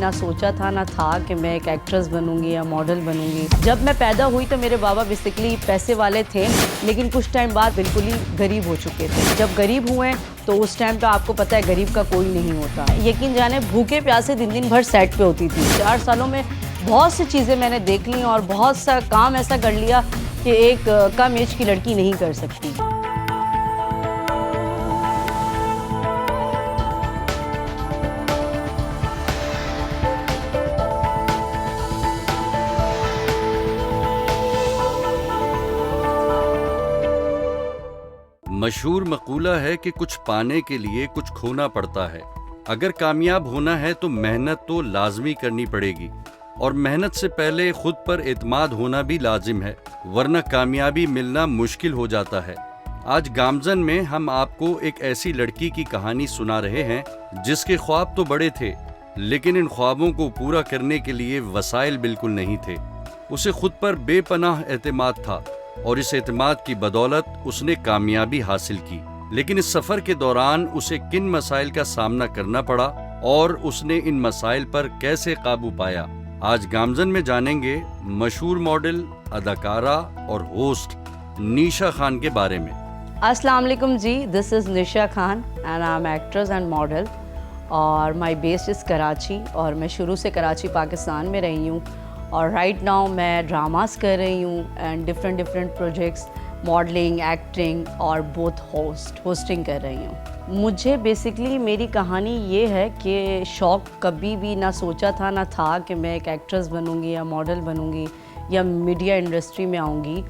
ना सोचा था ना था कि मैं एक एक्ट्रेस बनूंगी या मॉडल बनूंगी। जब मैं पैदा हुई तो मेरे बाबा बेसिकली पैसे वाले थे, लेकिन कुछ टाइम बाद बिल्कुल ही गरीब हो चुके थे। जब गरीब हुए तो उस टाइम पे आपको पता है गरीब का कोई नहीं होता। यकीन जाने भूखे प्यासे दिन दिन भर सेट पे होती थी। 4 सालों में बहुत सी चीज़ें मैंने देख ली और बहुत सा काम ऐसा कर लिया कि एक कम एज की लड़की नहीं कर सकती। मशहूर मकूला है कि कुछ पाने के लिए कुछ खोना पड़ता है। अगर कामयाब होना है तो मेहनत तो लाजमी करनी पड़ेगी, और मेहनत से पहले खुद पर एतमाद होना भी लाजिम है, वरना कामयाबी मिलना मुश्किल हो जाता है। आज गामजन में हम आपको एक ऐसी लड़की की कहानी सुना रहे हैं जिसके ख्वाब तो बड़े थे, लेकिन इन ख्वाबों को पूरा करने के लिए वसाइल बिल्कुल नहीं थे। उसे खुद पर बेपनाह एतमाद था और इस एतमाद की बदौलत उसने कामयाबी हासिल की। लेकिन इस सफर के दौरान उसे किन मसाइल का सामना करना पड़ा और उसने इन मसाइल पर कैसे काबू पाया, आज गामजन में जानेंगे मशहूर मॉडल, अदाकारा और होस्ट निशा खान के बारे में। अस्सलाम वालेकुम ji, this is Nisha Khan and I am actress and model और माय बेस इज़ कराची और मैं शुरू से कराची पाकिस्तान में रही हूँ और राइट नाउ मैं ड्रामास कर रही हूँ and different projects, modelling, acting और बोथ होस्टिंग कर रही हूँ। मुझे बेसिकली मेरी कहानी ये है कि शौक़ कभी भी ना सोचा था ना था कि मैं एक एक्ट्रेस बनूँगी या मॉडल बनूँगी या मीडिया इंडस्ट्री में आऊँगी।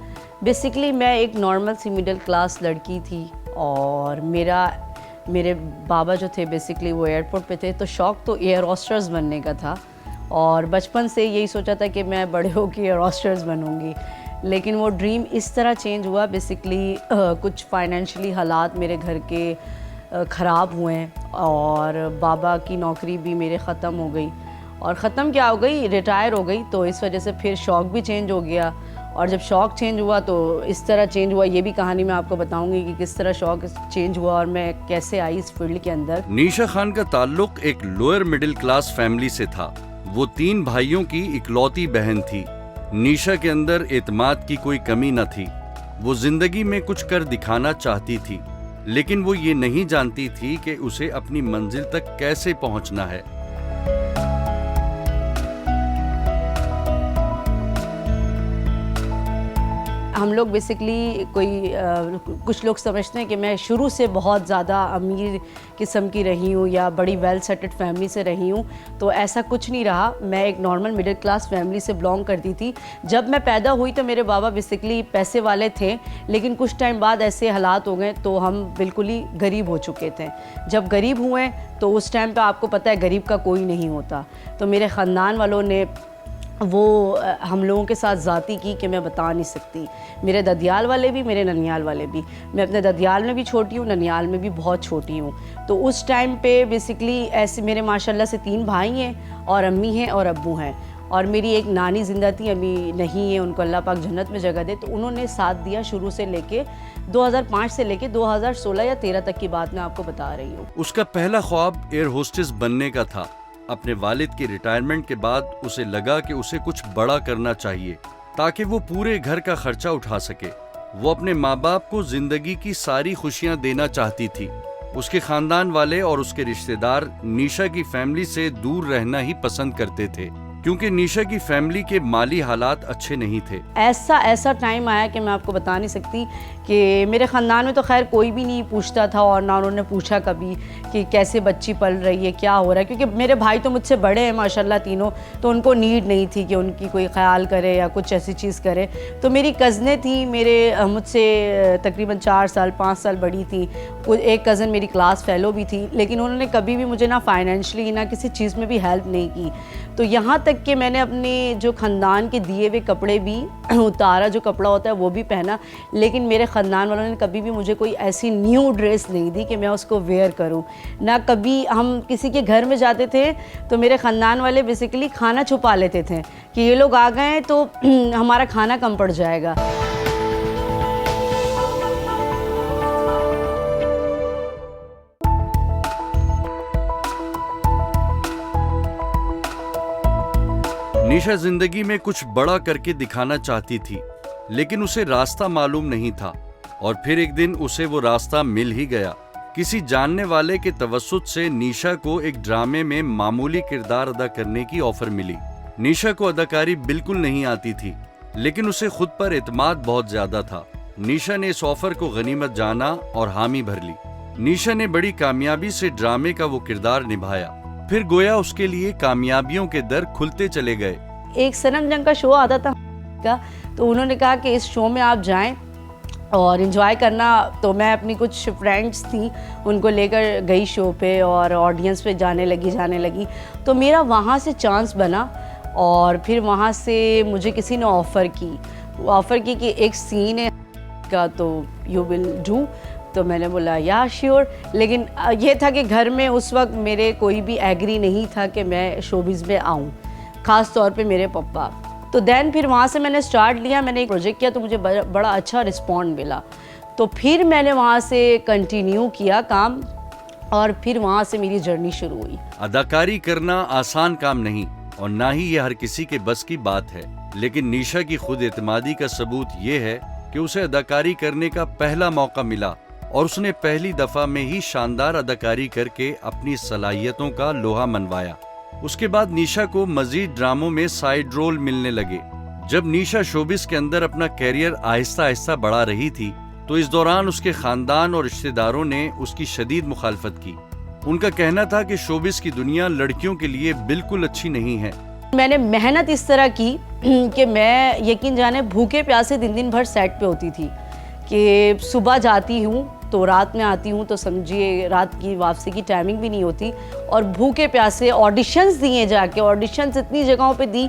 बेसिकली मैं एक नॉर्मल सी मिडिल क्लास लड़की थी और मेरे बाबा जो थे बेसिकली वो एयरपोर्ट पे थे, तो शौक़ तो एयर होस्टेस बनने का था और बचपन से यही सोचा था कि मैं बड़े होकर एयर होस्टेस बनूंगी। लेकिन वो ड्रीम इस तरह चेंज हुआ, बेसिकली कुछ फाइनेंशियली हालात मेरे घर के ख़राब हुए और बाबा की नौकरी भी मेरे ख़त्म हो गई और ख़त्म क्या हो गई, रिटायर हो गई। तो इस वजह से फिर शौक़ भी चेंज हो गया और जब शौक़ चेंज हुआ तो इस तरह चेंज हुआ। ये भी कहानी मैं आपको बताऊंगी कि किस तरह शौक़ चेंज हुआ और मैं कैसे आई इस फील्ड के अंदर। निशा खान का ताल्लुक एक लोअर मिडिल क्लास फैमिली से था। वो 3 भाइयों की इकलौती बहन थी। निशा के अंदर एतमाद की कोई कमी न थी। वो जिंदगी में कुछ कर दिखाना चाहती थी, लेकिन वो ये नहीं जानती थी कि उसे अपनी मंजिल तक कैसे पहुंचना है। हम लोग बेसिकली कुछ लोग समझते हैं कि मैं शुरू से बहुत ज़्यादा अमीर किस्म की रही हूँ या बड़ी वेल सेटेड फैमिली से रही हूँ, तो ऐसा कुछ नहीं रहा। मैं एक नॉर्मल मिडिल क्लास फैमिली से बिलोंग करती थी। जब मैं पैदा हुई तो मेरे बाबा बेसिकली पैसे वाले थे, लेकिन कुछ टाइम बाद ऐसे हालात हो गए तो हम बिल्कुल ही गरीब हो चुके थे। जब गरीब हुए तो उस टाइम पे आपको पता है गरीब का कोई नहीं होता। तो मेरे ख़ानदान वालों ने वो हम लोगों के साथ ज़्यादती की कि मैं बता नहीं सकती। मेरे ददियाल वाले भी, मेरे ननियाल वाले भी। मैं अपने ददियाल में भी छोटी हूँ, ननियाल में भी बहुत छोटी हूँ। तो उस टाइम पे बेसिकली ऐसे मेरे माशाल्लाह से 3 भाई हैं और अम्मी हैं और अब्बू हैं और मेरी एक नानी ज़िंदा थी, अभी नहीं है, उनको अल्लाह पाक जन्नत में जगह दे। तो उन्होंने साथ दिया शुरू से लेके 2005 से लेके 2016 या 13 तक की बात मैं आपको बता रही हूँ। उसका पहला ख्वाब एयर होस्टेस बनने का था। अपने वालिद की रिटायरमेंट के बाद उसे लगा कि उसे कुछ बड़ा करना चाहिए ताकि वो पूरे घर का खर्चा उठा सके। वो अपने माँ बाप को जिंदगी की सारी खुशियाँ देना चाहती थी। उसके खानदान वाले और उसके रिश्तेदार निशा की फैमिली से दूर रहना ही पसंद करते थे, क्योंकि निशा की फैमिली के माली हालात अच्छे नहीं थे। ऐसा टाइम आया कि मैं आपको बता नहीं सकती कि मेरे ख़ानदान में तो खैर कोई भी नहीं पूछता था और ना उन्होंने पूछा कभी कि कैसे बच्ची पल रही है, क्या हो रहा है, क्योंकि मेरे भाई तो मुझसे बड़े हैं माशाल्लाह तीनों, तो उनको नीड नहीं थी कि उनकी कोई ख्याल करे या कुछ ऐसी चीज़ करे। तो मेरी कज़नें थी, मेरे मुझसे तकरीबन 4 साल 5 साल बड़ी थी। एक कज़न मेरी क्लास फ़ेलो भी थी, लेकिन उन्होंने कभी भी मुझे ना फाइनेंशली ना किसी चीज़ में भी हेल्प नहीं की। तो यहाँ तक कि मैंने अपने जो ख़ानदान के दिए हुए कपड़े भी उतारा, जो कपड़ा होता है वो भी पहना, लेकिन मेरे ख़ानदान वालों ने कभी भी मुझे कोई ऐसी न्यू ड्रेस नहीं दी कि मैं उसको वेयर करूं। ना कभी हम किसी के घर में जाते थे तो मेरे ख़ानदान वाले बेसिकली खाना छुपा लेते थे कि ये लोग आ गए हैं तो हमारा खाना कम पड़ जाएगा। निशा जिंदगी में कुछ बड़ा करके दिखाना चाहती थी, लेकिन उसे रास्ता मालूम नहीं था। और फिर एक दिन उसे वो रास्ता मिल ही गया। किसी जानने वाले के तवस्सुत से निशा को एक ड्रामे में मामूली किरदार अदा करने की ऑफर मिली। निशा को अदाकारी बिल्कुल नहीं आती थी, लेकिन उसे खुद पर एतमाद बहुत ज्यादा था। निशा ने इस ऑफर को गनीमत जाना और हामी भर ली। निशा ने बड़ी कामयाबी से ड्रामे का वो किरदार निभाया। फिर गोया उसके लिए कामयाबियों के दर खुलते चले गए। एक सनम जंग का शो आता था तो उन्होंने कहा कि इस शो में आप जाएं और एंजॉय करना। तो मैं अपनी कुछ फ्रेंड्स थी उनको लेकर गई शो पे और ऑडियंस पे जाने लगी। तो मेरा वहाँ से चांस बना और फिर वहाँ से मुझे किसी ने ऑफ़र की कि एक सीन है का तो यू विल डू। तो मैंने बोला या श्योर। लेकिन ये था कि घर में उस वक्त मेरे कोई भी एग्री नहीं था कि मैं शोबिज़ में आऊँ, ख़ास तौर पे मेरे पापा। तो देन फिर वहाँ से मैंने स्टार्ट लिया, मैंने एक प्रोजेक्ट किया तो मुझे बड़ा अच्छा रिस्पॉन्ड मिला। तो फिर मैंने वहाँ से कंटिन्यू किया काम और फिर वहाँ से मेरी जर्नी शुरू हुई। अदाकारी करना आसान काम नहीं और ना ही ये हर किसी के बस की बात है, लेकिन निशा की खुद एतमादी का सबूत ये है कि उसे अदाकारी करने का पहला मौका मिला और उसने पहली दफा में ही शानदार अदाकारी करके अपनी सलाहियतों का लोहा मनवाया। उसके बाद निशा को मजीद ड्रामों में साइड रोल मिलने लगे। जब निशा शोबिस के अंदर अपना कैरियर आहिस्ता आहिस्ता बढ़ा रही थी तो इस दौरान उसके खानदान और रिश्तेदारों ने उसकी शदीद मुखालफत की। उनका कहना था कि शोबिस की दुनिया लड़कियों के लिए बिल्कुल अच्छी नहीं है। मैंने मेहनत इस तरह की कि मैं यकीन जाने भूखे प्यासे दिन भर सेट पे होती थी कि सुबह जाती हूँ तो रात में आती हूँ, तो समझिए रात की वापसी की टाइमिंग भी नहीं होती। और भूखे प्यासे ऑडिशंस दिए जाके, ऑडिशंस इतनी जगहों पे दी,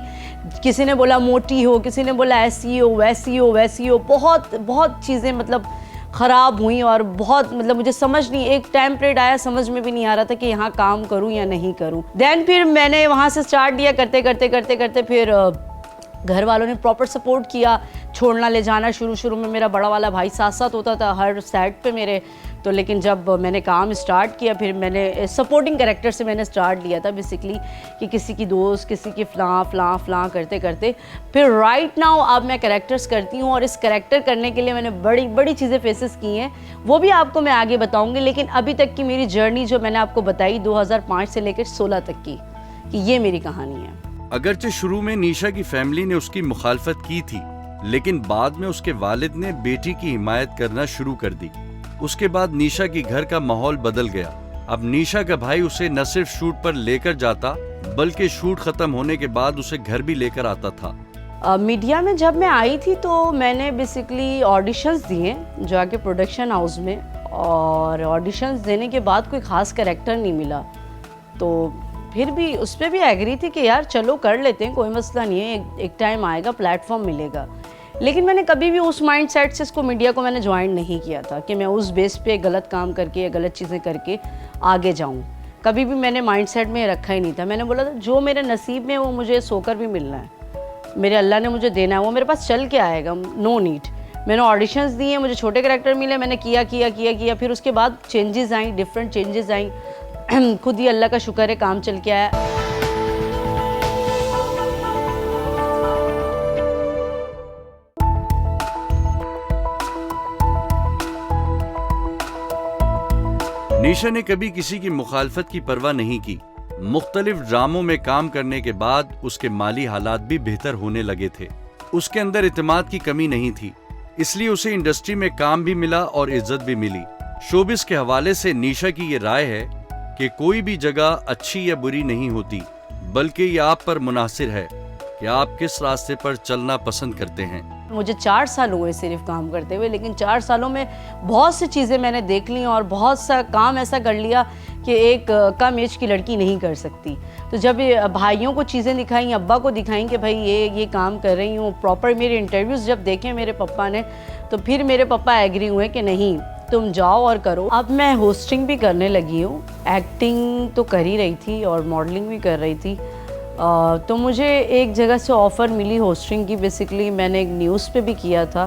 किसी ने बोला मोटी हो, किसी ने बोला ऐसी हो वैसी हो, बहुत चीज़ें मतलब ख़राब हुई और बहुत मतलब मुझे समझ नहीं, एक टाइम पीरियड आया समझ में भी नहीं आ रहा था कि यहाँ काम करूँ या नहीं करूँ। देन फिर मैंने वहाँ से स्टार्ट दिया, करते फिर घर वालों ने प्रॉपर सपोर्ट किया, छोड़ना ले जाना। शुरू में मेरा बड़ा वाला भाई साथ होता था हर सेट पे मेरे। तो लेकिन जब मैंने काम स्टार्ट किया फिर मैंने सपोर्टिंग कैरेक्टर से मैंने स्टार्ट लिया था बेसिकली कि किसी की दोस्त, किसी की फ़लाँ करते फिर राइट नाउ अब मैं कैरेक्टर्स करती हूँ। और इस कैरेक्टर करने के लिए मैंने बड़ी चीज़ें फेसेस की हैं, वो भी आपको मैं आगे बताऊँगी। लेकिन अभी तक की मेरी जर्नी जो मैंने आपको बताई 2005 से लेकर 16 तक की, कि ये मेरी कहानी है। अगरचे शुरू में निशा की फैमिली ने उसकी मुखालफत की थी, लेकिन बाद में उसके वालिद ने बेटी की हिमायत करना शुरू कर दी। उसके बाद निशा की घर का माहौल बदल गया। अब निशा का भाई उसे न सिर्फ शूट पर लेकर जाता बल्कि शूट खत्म होने के बाद उसे घर भी लेकर आता था। मीडिया में जब मैं आई थी तो मैंने बेसिकली ऑडिशंस दिए जाके प्रोडक्शन हाउस में, और ऑडिशंस देने के बाद कोई ख़ास कैरेक्टर नहीं मिला। तो फिर भी उस पर भी एग्री थी कि यार चलो कर लेते हैं, कोई मसला नहीं है, एक टाइम आएगा, प्लेटफॉर्म मिलेगा। लेकिन मैंने कभी भी उस माइंड सेट से इसको मीडिया को मैंने ज्वाइन नहीं किया था कि मैं उस बेस पे गलत काम करके या गलत चीज़ें करके आगे जाऊं। कभी भी मैंने माइंड सेट में रखा ही नहीं था। मैंने बोला था जो मेरे नसीब में वो मुझे सोकर भी मिलना है, मेरे अल्लाह ने मुझे देना है, वो मेरे पास चल के आएगा, नो नीड। मैंने ऑडिशंस दिए, मुझे छोटे कैरेक्टर मिले, मैंने किया। फिर उसके बाद चेंजेस आई, डिफरेंट चेंजेस आई। खुद ही अल्लाह का शुक्र है काम चल के आया। निशा ने कभी किसी की मुखालफत की परवाह नहीं की। मुख्तलिफ ड्रामों में काम करने के बाद उसके माली हालात भी बेहतर होने लगे थे। उसके अंदर इत्मीनान की कमी नहीं थी, इसलिए उसे इंडस्ट्री में काम भी मिला और इज्जत भी मिली। शोबिस के हवाले से निशा की ये राय है कि कोई भी जगह अच्छी या बुरी नहीं होती, बल्कि ये आप पर मुनासिर है कि आप किस रास्ते पर चलना पसंद करते हैं। मुझे 4 साल हुए सिर्फ काम करते हुए, लेकिन 4 सालों में बहुत सी चीज़ें मैंने देख ली और बहुत सा काम ऐसा कर लिया कि एक कम एज की लड़की नहीं कर सकती। तो जब भाइयों को चीज़ें दिखाई, अब्बा को दिखाई कि भाई ये काम कर रही हूँ, प्रॉपर मेरे इंटरव्यूज़ जब देखे मेरे पापा ने, तो फिर मेरे पापा एग्री हुए कि नहीं तुम जाओ और करो। अब मैं होस्टिंग भी करने लगी हूँ, एक्टिंग तो कर ही रही थी और मॉडलिंग भी कर रही थी। तो मुझे एक जगह से ऑफ़र मिली होस्टिंग की। बेसिकली मैंने एक न्यूज़ पे भी किया था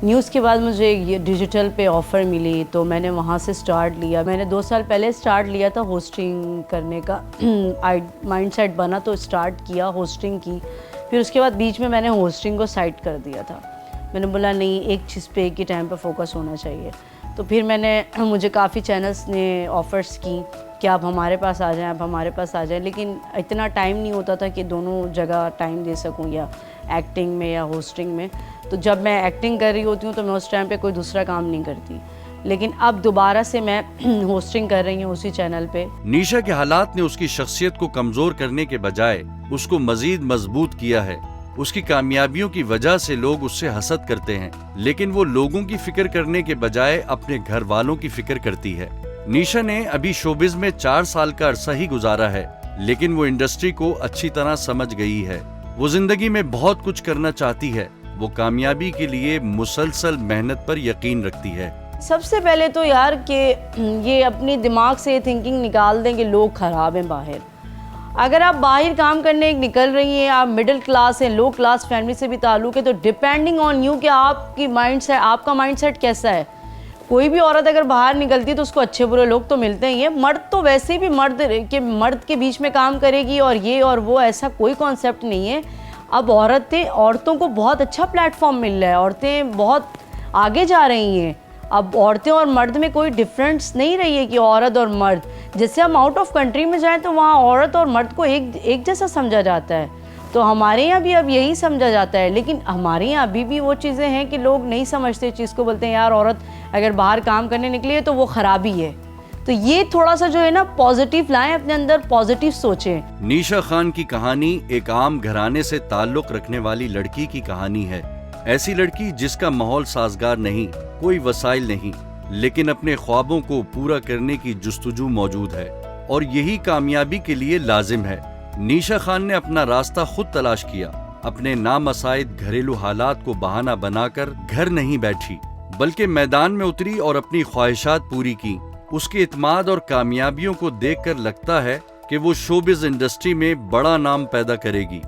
न्यूज़ के बाद मुझे ये डिजिटल पे ऑफ़र मिली तो मैंने वहाँ से स्टार्ट लिया। मैंने 2 साल पहले स्टार्ट लिया था होस्टिंग करने का माइंडसेट बना तो स्टार्ट किया होस्टिंग की। फिर उसके बाद बीच में मैंने होस्टिंग को साइड कर दिया था। मैंने बोला नहीं, एक चीज़ पे एक ही टाइम पे फोकस होना चाहिए। तो फिर मुझे काफ़ी चैनल्स ने ऑफ़र्स की कि आप हमारे पास आ जाएं, आप हमारे पास आ जाएं, लेकिन इतना टाइम नहीं होता था कि दोनों जगह टाइम दे सकूं, या एक्टिंग में या होस्टिंग में। तो जब मैं एक्टिंग कर रही होती हूँ तो मैं उस टाइम पे कोई दूसरा काम नहीं करती, लेकिन अब दोबारा से मैं होस्टिंग कर रही हूँ उसी चैनल पे। निशा के हालात ने उसकी शख्सियत को कमजोर करने के बजाय उसको मजीद मजबूत किया है। उसकी कामयाबियों की वजह से लोग उससे हसद करते हैं, लेकिन वो लोगों की फिक्र करने के बजाय अपने घर वालों की फिक्र करती है। निशा ने अभी शोबिज में 4 साल का अरसा ही गुजारा है, लेकिन वो इंडस्ट्री को अच्छी तरह समझ गई है। वो जिंदगी में बहुत कुछ करना चाहती है। वो कामयाबी के लिए मुसलसल मेहनत पर यकीन रखती है। सबसे पहले तो यार कि ये अपने दिमाग से थिंकिंग निकाल दें कि लोग ख़राब हैं बाहर। अगर आप बाहर काम करने निकल रही हैं, आप मिडिल क्लास हैं, लो क्लास फैमिली से भी ताल्लुक़ है, तो डिपेंडिंग ऑन यू कि आपका माइंडसेट कैसा है। कोई भी औरत अगर बाहर निकलती है तो उसको अच्छे बुरे लोग तो मिलते ही हैं। मर्द तो वैसे भी मर्द के बीच में काम करेगी और ये और वो, ऐसा कोई कॉन्सेप्ट नहीं है। अब औरतों को बहुत अच्छा प्लेटफॉर्म मिल रहा है, औरतें बहुत आगे जा रही हैं। अब औरतें और मर्द में कोई डिफरेंस नहीं रही है कि औरत और मर्द। जैसे हम आउट ऑफ कंट्री में जाएं तो वहाँ औरत और मर्द को एक जैसा समझा जाता है, तो हमारे यहाँ भी अब यही समझा जाता है। लेकिन हमारे यहाँ अभी भी वो चीज़ें हैं कि लोग नहीं समझते चीज़ को, बोलते हैं यार औरत अगर बाहर काम करने निकली है तो वो ख़राबी है। तो ये थोड़ा सा जो है ना पॉजिटिव लाएं अपने अंदर, पॉजिटिव सोचें। निशा खान की कहानी एक आम घराने से ताल्लुक रखने वाली लड़की की कहानी है। ऐसी लड़की जिसका माहौल साजगार नहीं, कोई वसाइल नहीं, लेकिन अपने ख्वाबों को पूरा करने की जुस्तजू मौजूद है, और यही कामयाबी के लिए लाजिम है। निशा खान ने अपना रास्ता खुद तलाश किया। अपने नामसाइद घरेलू हालात को बहाना बनाकर घर नहीं बैठी, बल्कि मैदान में उतरी और अपनी ख्वाहिशात पूरी की। उसके इत्माद और कामयाबियों को देखकर लगता है कि वो शोबिज इंडस्ट्री में बड़ा नाम पैदा करेगी।